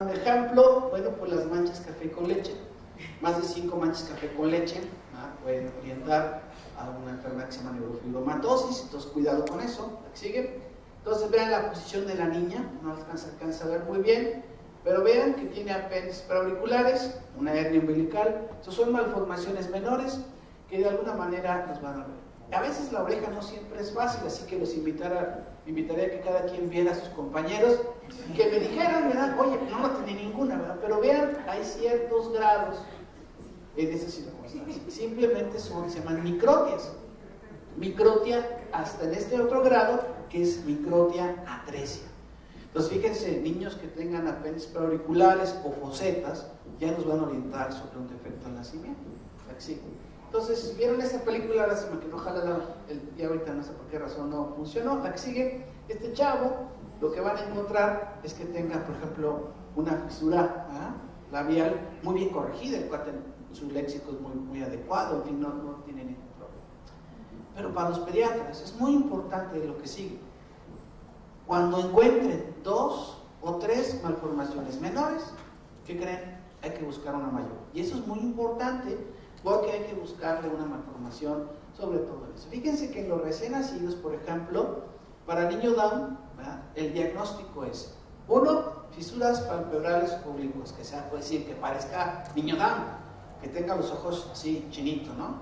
Un ejemplo, bueno, pues las manchas café con leche. Más de 5 manchas café con leche pueden orientar a una enfermedad que se llama neurofibromatosis, entonces cuidado con eso. ¿Sigue? Entonces vean la posición de la niña, no alcanza a ver muy bien, pero vean que tiene apéndices parauriculares, una hernia umbilical. Estos son malformaciones menores que de alguna manera nos van a ver. A veces la oreja no siempre es fácil, así que los invitaría a que cada quien viera a sus compañeros, que me dijeran, ¿verdad? Oye, no tiene ninguna, ¿verdad? Pero vean, hay ciertos grados en esas circunstancias. Simplemente se llaman microtias. Microtia hasta en este otro grado, que es microtia atresia. Entonces fíjense, niños que tengan apéndices parauriculares o fosetas ya nos van a orientar sobre un defecto al nacimiento. Así. Entonces, si vieron esta película, lástima que no jala ya ahorita no sé por qué razón no funcionó. La que sigue, este chavo, lo que van a encontrar es que tenga, por ejemplo, una fisura labial muy bien corregida, el cual su léxico es muy adecuado, en fin, no tiene ningún problema. Pero para los pediatras es muy importante lo que sigue. Cuando encuentren 2 o 3 malformaciones menores, ¿qué creen? Hay que buscar una mayor. Y eso es muy importante porque hay que buscarle una malformación sobre todo en eso. Fíjense que en los recién nacidos, por ejemplo, para niño Down, ¿verdad?, el diagnóstico es 1, fisuras palpebrales oblicuas, que sea, puede decir que parezca niño Down, que tenga los ojos así chinitos, ¿no?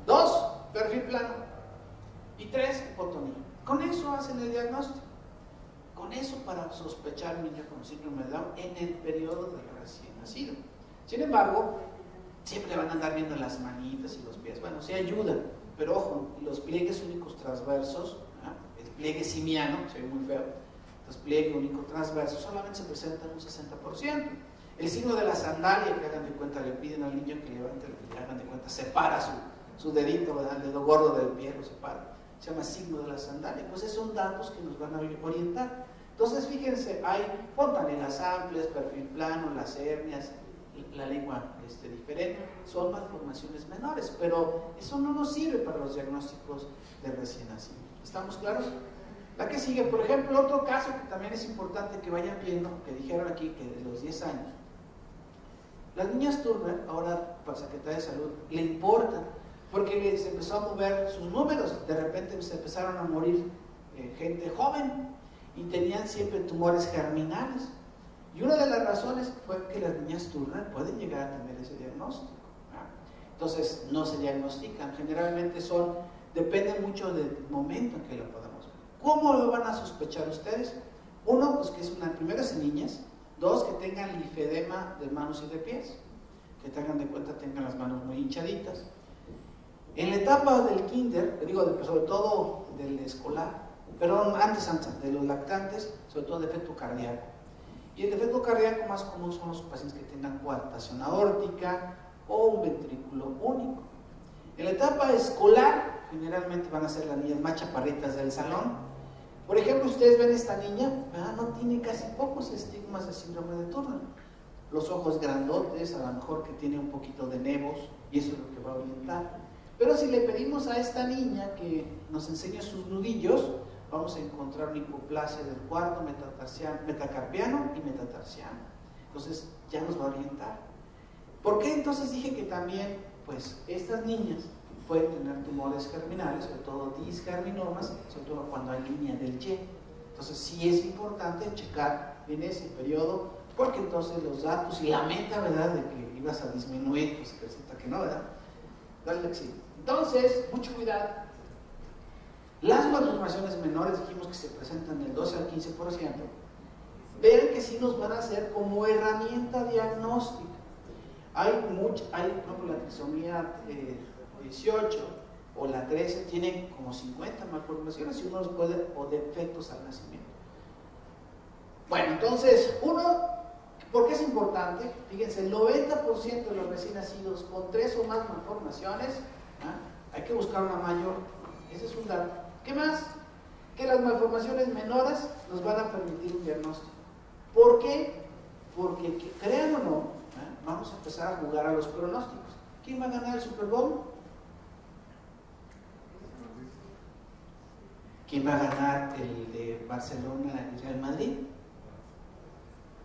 2, perfil plano. Y 3, hipotonía. Con eso hacen el diagnóstico. Con eso para sospechar un niño con síndrome de Down en el periodo del recién nacido. Sin embargo, siempre van a andar viendo las manitas y los pies. Bueno, sí ayuda, pero ojo, los pliegues únicos transversos, el pliegue simiano, se ve muy feo, los pliegues únicos transversos solamente se presentan un 60%. El signo de la sandalia, que hagan de cuenta, le piden al niño que levante, que hagan de cuenta, separa su dedito, ¿verdad?, el dedo gordo del pie, lo separa. Se llama signo de la sandalia. Pues esos son datos que nos van a orientar. Entonces, fíjense, hay fontanelas amplias, perfil plano, las hernias, la lengua diferente, son malformaciones menores, pero eso no nos sirve para los diagnósticos de recién nacido. ¿Estamos claros? La que sigue, por ejemplo, otro caso que también es importante que vayan viendo, que dijeron aquí que de los 10 años, las niñas Turner, ahora para Secretaría de Salud, le importan, porque se empezó a mover sus números, de repente se empezaron a morir gente joven y tenían siempre tumores germinales. Y una de las razones fue que las niñas Turner pueden llegar a tener ese diagnóstico. Entonces, no se diagnostican. Generalmente depende mucho del momento en que lo podamos ver. ¿Cómo lo van a sospechar ustedes? 1, pues que primero es en niñas. 2, que tengan linfedema de manos y de pies. Que tengan de cuenta, tengan las manos muy hinchaditas. En la etapa del kinder, sobre todo del escolar, pero antes de los lactantes, sobre todo defecto cardíaco. Y el defecto cardíaco más común son los pacientes que tengan coartación aórtica o un ventrículo único. En la etapa escolar, generalmente van a ser las niñas más chaparritas del salón. Por ejemplo, ustedes ven esta niña, ¿verdad?, no tiene casi pocos estigmas de síndrome de Turner. Los ojos grandotes, a lo mejor que tiene un poquito de nevos, y eso es lo que va a orientar. Pero si le pedimos a esta niña que nos enseñe sus nudillos, vamos a encontrar una hipoplasia del cuarto metacarpiano y metatarsiano. Entonces ya nos va a orientar. ¿Por qué entonces dije que también, pues, estas niñas pueden tener tumores germinales, sobre todo disgerminomas, sobre todo cuando hay línea del Y? Entonces sí es importante checar en ese periodo, porque entonces los datos y la meta, ¿verdad?, de que ibas a disminuir, pues resulta que no, ¿verdad? Dale la que sigue. Entonces, mucho cuidado. Las malformaciones menores dijimos que se presentan del 12 al 15%. Vean que sí nos van a hacer como herramienta diagnóstica. Hay, por ejemplo, la trisomía 18 o la 13 tienen como 50 malformaciones y uno los puede, o defectos al nacimiento. Bueno, entonces, ¿por qué es importante? Fíjense, el 90% de los recién nacidos con 3 o más malformaciones, hay que buscar una mayor. Ese es un dato. ¿Qué más? Que las malformaciones menores nos van a permitir un diagnóstico. ¿Por qué? Porque, crean o no, vamos a empezar a jugar a los pronósticos. ¿Quién va a ganar el Super Bowl? ¿Quién va a ganar el de Barcelona y Real Madrid?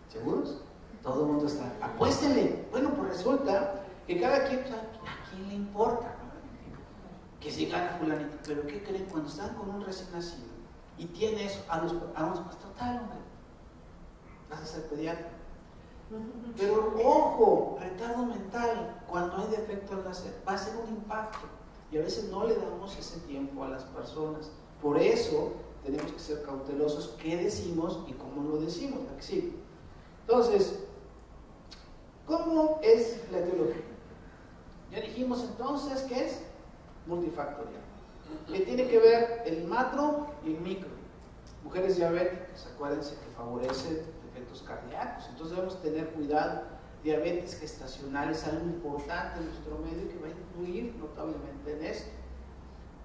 ¿Seguros? Todo el mundo está, apuéstenle. Bueno, pues resulta que cada quien, ¿a quién le importa? Que si gana fulanito. Pero ¿qué creen? Cuando están con un recién nacido y tiene eso, a unos, pues total, hombre, vas a ser pediatra. Pero ojo, retardo mental, cuando hay defecto al nacer, va a ser un impacto. Y a veces no le damos ese tiempo a las personas. Por eso tenemos que ser cautelosos qué decimos y cómo lo decimos. ¿A que sí? Entonces, ¿cómo es la etiología? Ya dijimos entonces que es multifactorial. Que tiene que ver el macro y el micro. Mujeres diabéticas, acuérdense que favorecen defectos cardíacos. Entonces debemos tener cuidado. Diabetes gestacional es algo importante en nuestro medio que va a influir notablemente en esto.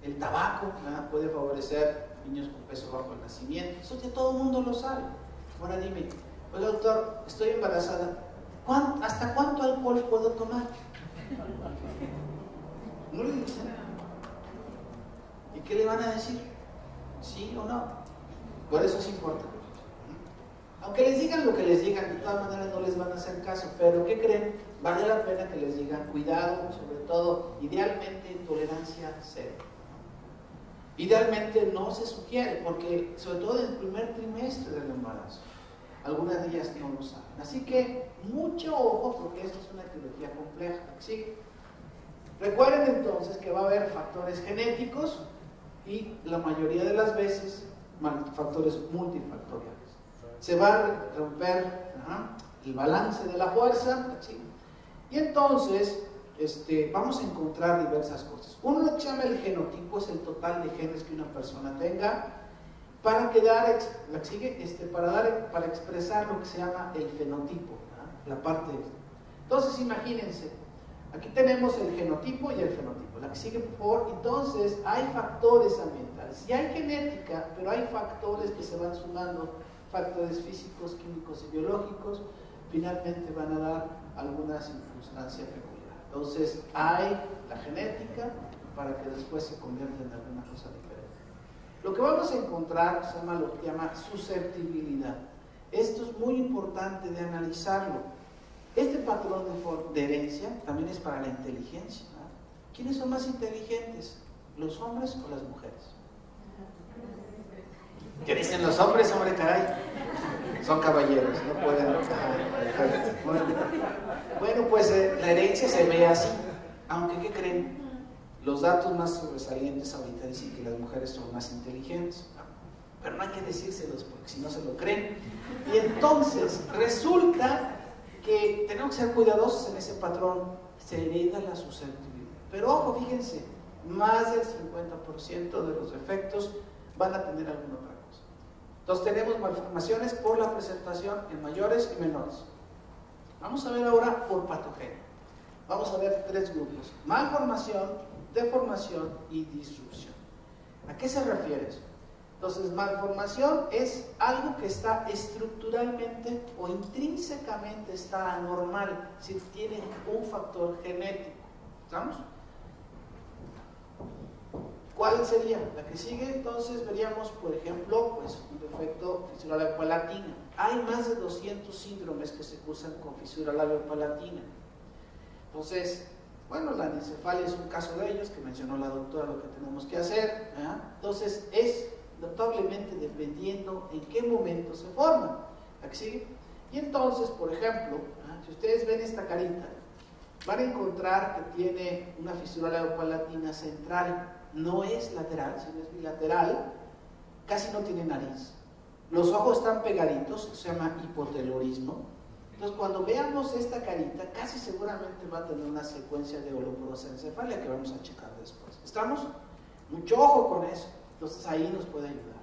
El tabaco, ¿verdad?, puede favorecer niños con peso bajo al nacimiento. Eso ya todo el mundo lo sabe. Ahora dime, oiga doctor, estoy embarazada. ¿Hasta cuánto alcohol puedo tomar? No le dicen. ¿Y qué le van a decir? ¿Sí o no? Por eso es importante. Aunque les digan lo que les digan, de todas maneras no les van a hacer caso. Pero ¿qué creen? Vale la pena que les digan cuidado, sobre todo, idealmente tolerancia cero. Idealmente no se sugiere, porque sobre todo en el primer trimestre del embarazo, algunas de ellas no lo saben. Así que mucho ojo, porque esto es una etiología compleja. ¿Sí? Recuerden entonces que va a haber factores genéticos y la mayoría de las veces factores multifactoriales. Se va a romper el balance de la fuerza, ¿sí? Y entonces vamos a encontrar diversas cosas. Uno, lo que se llama el genotipo, es el total de genes que una persona tenga para para expresar lo que se llama el fenotipo, la parte. Entonces imagínense, aquí tenemos el genotipo y el fenotipo. La que sigue, por favor. Entonces hay factores ambientales. Sí hay genética, pero hay factores que se van sumando, factores físicos, químicos y biológicos, finalmente van a dar alguna circunstancia peculiar. Entonces hay la genética para que después se convierta en alguna cosa diferente. Lo que vamos a encontrar se llama lo que llama susceptibilidad. Esto es muy importante de analizarlo. Este patrón de herencia también es para la inteligencia, ¿no? ¿Quiénes son más inteligentes? ¿Los hombres o las mujeres? ¿Qué dicen los hombres? Hombre, caray, son caballeros, no pueden. Bueno, pues la herencia se ve así, aunque ¿qué creen? Los datos más sobresalientes ahorita dicen que las mujeres son más inteligentes, pero no hay que decírselos porque si no se lo creen. Y entonces resulta que tenemos que ser cuidadosos en ese patrón. Se hereda la susceptibilidad, pero ojo, fíjense, más del 50% de los defectos van a tener alguna otra cosa. Entonces tenemos malformaciones por la presentación en mayores y menores. Vamos a ver ahora por patogenia. Vamos a ver tres grupos: malformación, deformación y disrupción. ¿A qué se refiere eso? Entonces, malformación es algo que está estructuralmente o intrínsecamente está anormal, si tiene un factor genético. ¿Estamos? ¿Cuál sería? La que sigue, entonces veríamos, por ejemplo, pues un defecto fisura labiopalatina. Hay más de 200 síndromes que se cursan con fisura labiopalatina. Entonces, bueno, la anencefalia es un caso de ellos, que mencionó la doctora lo que tenemos que hacer. Entonces, es notablemente dependiendo en qué momento se forma. ¿Aquí sigue? Y entonces, por ejemplo, si ustedes ven esta carita, van a encontrar que tiene una fisura labiopalatina central. No es lateral, sino es bilateral. Casi no tiene nariz. Los ojos están pegaditos, eso se llama hipotelorismo. Entonces, cuando veamos esta carita, casi seguramente va a tener una secuencia de holoprosencefalia que vamos a checar después. ¿Estamos? Mucho ojo con eso. Entonces, ahí nos puede ayudar.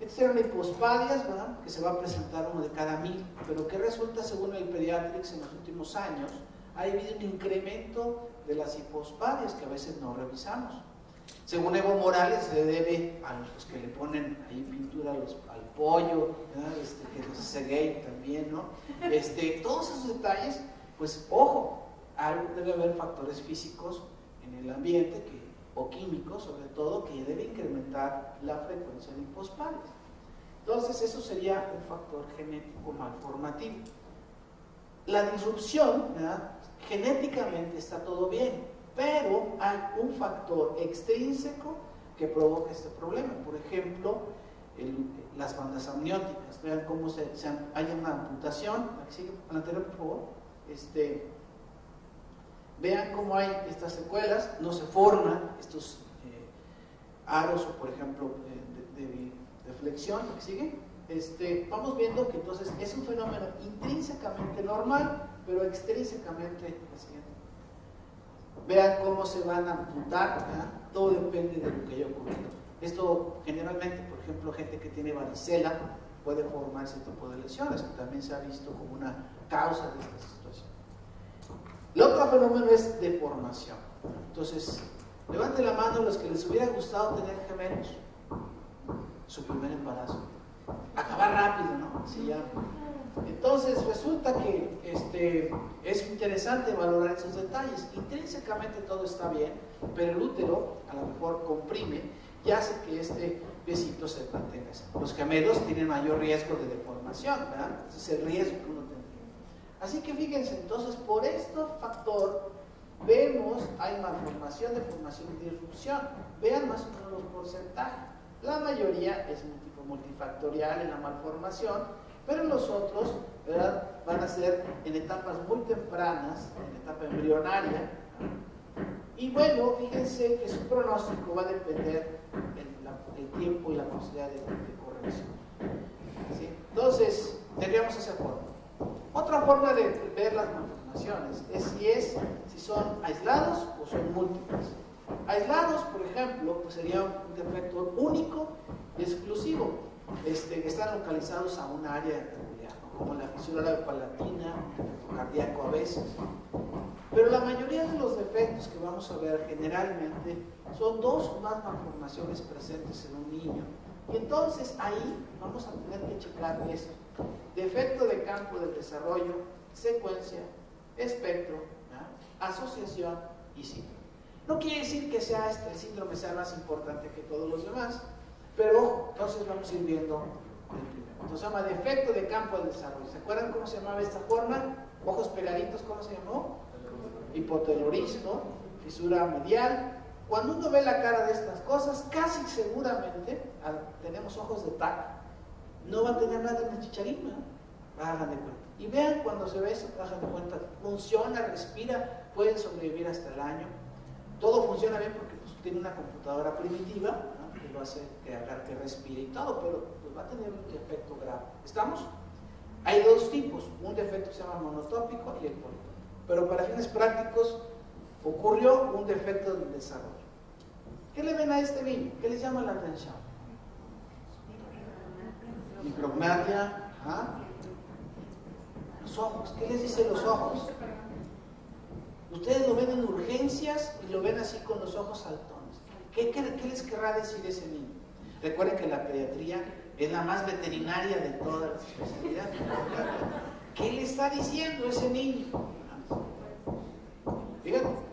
Estas eran hipospadias, ¿verdad?, que se va a presentar uno de cada 1000. Pero ¿qué resulta según el Pediatrics en los últimos años? Ha habido un incremento de las hipospadias que a veces no revisamos. Según Evo Morales, se debe a los que le ponen ahí pintura al pollo, que los hace gay también, ¿no? Todos esos detalles, pues ojo, debe haber factores físicos en el ambiente o químicos, sobre todo, que debe incrementar la frecuencia de hipospadias. Entonces, eso sería un factor genético malformativo. la disrupción, ¿verdad? Genéticamente está todo bien, pero hay un factor extrínseco que provoca este problema. Por ejemplo, las bandas amnióticas. Vean cómo hay una amputación. Sigue con la anterior, por favor. Vean cómo hay estas secuelas, no se forman estos aros, o por ejemplo de flexión. ¿Sigue? Vamos viendo que entonces es un fenómeno intrínsecamente normal, pero extrínsecamente la siguiente. Vean cómo se van a amputar, ¿verdad? Todo depende de lo que haya ocurrido. Esto generalmente, por ejemplo, gente que tiene varicela puede formar ese tipo de lesiones, que también se ha visto como una causa de esta situación. El otro fenómeno es deformación. Entonces, levanten la mano los que les hubiera gustado tener gemelos, su primer embarazo. Acabar rápido, ¿no? Se llama. Entonces resulta que es interesante valorar esos detalles. Intrínsecamente todo está bien, pero el útero a lo mejor comprime y hace que este piecito se mantenga. Los gemelos tienen mayor riesgo de deformación, ¿verdad? Ese es el riesgo que uno tendría. Así que fíjense, entonces por este factor vemos, hay malformación, deformación y disrupción. Vean más o menos los porcentajes. La mayoría es multifactorial en la malformación, pero los otros, ¿verdad?, van a ser en etapas muy tempranas, en etapa embrionaria. Y bueno, fíjense que su pronóstico va a depender del tiempo y la posibilidad de corrección. ¿Sí? Entonces, tendríamos esa forma. Otra forma de ver las malformaciones es si son aislados o son múltiples. Aislados, por ejemplo, pues sería un defecto único y exclusivo, que están localizados a un área peculiar, ¿no? Como la fisura palatina, el cardíaco a veces. Pero la mayoría de los defectos que vamos a ver generalmente son dos o más malformaciones presentes en un niño. Y entonces ahí vamos a tener que checar esto: defecto de campo del desarrollo, secuencia, espectro, ¿no?, asociación y síndrome. No quiere decir que el síndrome sea más importante que todos los demás, pero entonces vamos a ir viendo el primero. Entonces se llama defecto de campo del desarrollo. ¿Se acuerdan cómo se llamaba esta forma? Ojos pegaditos, ¿cómo se llamó? Hipotelorismo, fisura medial. Cuando uno ve la cara de estas cosas, casi seguramente tenemos ojos de TAC, no va a tener nada en la chicharina, hagan de cuenta. Y vean cuando se ve eso, hagan de cuenta, funciona, respira, pueden sobrevivir hasta el año. Todo funciona bien porque pues, tiene una computadora primitiva, ¿no?, que lo hace que respire y todo, pero pues, va a tener un defecto grave. ¿Estamos? Hay dos tipos, un defecto que se llama monotópico y el politópico. Pero para fines prácticos ocurrió un defecto del desarrollo. ¿Qué le ven a este niño? ¿Qué les llama la atención? Micrognatia. Los ojos. ¿Qué les dicen los ojos? Ustedes lo ven en urgencias y lo ven así con los ojos saltones. ¿Qué les querrá decir ese niño? Recuerden que la pediatría es la más veterinaria de todas las especialidades. ¿Qué le está diciendo ese niño? Fíjate.